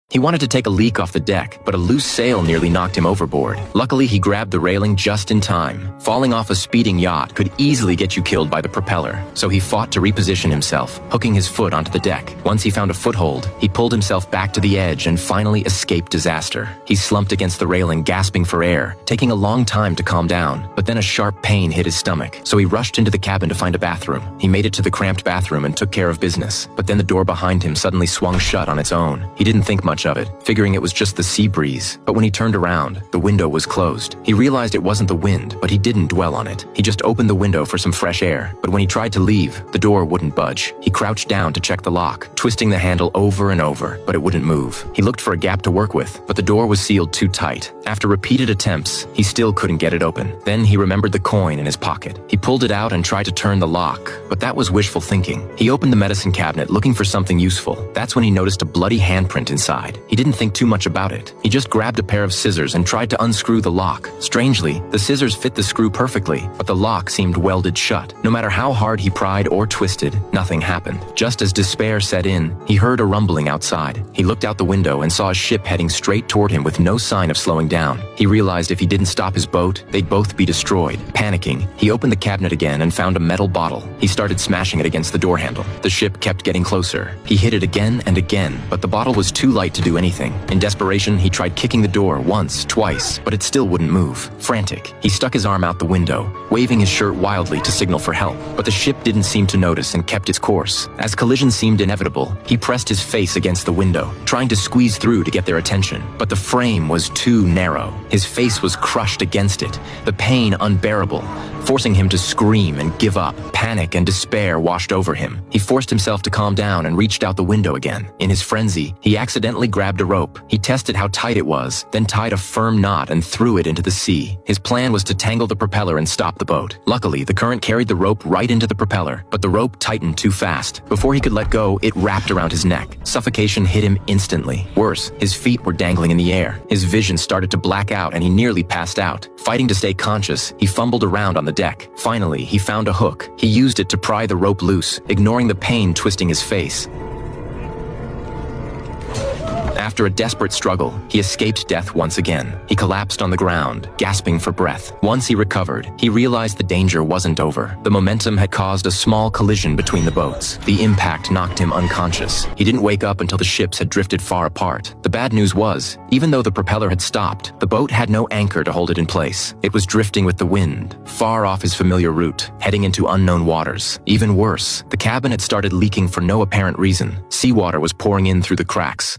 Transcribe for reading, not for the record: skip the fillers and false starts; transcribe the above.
He wanted to take a leak off the deck, but a loose sail nearly knocked him overboard. Luckily, he grabbed the railing just in time. Falling off a speeding yacht could easily get you killed by the propeller, so he fought to reposition himself, hooking his foot onto the deck. Once he found a foothold, he pulled himself back to the edge and finally escaped disaster. He slumped against the railing, gasping for air, taking a long time to calm down, but then a sharp pain hit his stomach, so he rushed into the cabin to find a bathroom. He made it to the cramped bathroom and took care of business, but then the door behind him suddenly swung shut on its own. He didn't think much of it, figuring it was just the sea breeze, but when he turned around, the window was closed. He realized it wasn't the wind, but he didn't dwell on it. He just opened the window for some fresh air, but when he tried to leave, the door wouldn't budge. He crouched down to check the lock, twisting the handle over and over, but it wouldn't move. He looked for a gap to work with, but the door was sealed too tight. After repeated attempts, he still couldn't get it open. Then he remembered the coin in his pocket. He pulled it out and tried to turn the lock, but that was wishful thinking. He opened the medicine cabinet looking for something useful. That's when he noticed a bloody handprint inside. He didn't think too much about it. He just grabbed a pair of scissors and tried to unscrew the lock. Strangely, the scissors fit the screw perfectly, but the lock seemed welded shut. No matter how hard he pried or twisted, nothing happened. Just as despair set in, he heard a rumbling outside. He looked out the window and saw a ship heading straight toward him with no sign of slowing down. He realized if he didn't stop his boat, they'd both be destroyed. Panicking, he opened the cabinet again and found a metal bottle. He started smashing it against the door handle. The ship kept getting closer. He hit it again and again, but the bottle was too light to do anything. In desperation, he tried kicking the door once, twice, but it still wouldn't move. Frantic, he stuck his arm out the window, waving his shirt wildly to signal for help. But the ship didn't seem to notice and kept its course. As collision seemed inevitable, he pressed his face against the window, trying to squeeze through to get their attention. But the frame was too narrow. His face was crushed against it, the pain unbearable, forcing him to scream and give up. Panic and despair washed over him. He forced himself to calm down and reached out the window again. In his frenzy, he accidentally grabbed a rope. He tested how tight it was, then tied a firm knot and threw it into the sea. His plan was to tangle the propeller and stop the boat. Luckily, the current carried the rope right into the propeller, but the rope tightened too fast. Before he could let go, it wrapped around his neck. Suffocation hit him instantly. Worse, his feet were dangling in the air. His vision started to black out and he nearly passed out. Fighting to stay conscious, he fumbled around on the deck. Finally, he found a hook. He used it to pry the rope loose, ignoring the pain twisting his face. After a desperate struggle, he escaped death once again. He collapsed on the ground, gasping for breath. Once he recovered, he realized the danger wasn't over. The momentum had caused a small collision between the boats. The impact knocked him unconscious. He didn't wake up until the ships had drifted far apart. The bad news was, even though the propeller had stopped, the boat had no anchor to hold it in place. It was drifting with the wind, far off his familiar route, heading into unknown waters. Even worse, the cabin had started leaking for no apparent reason. Seawater was pouring in through the cracks.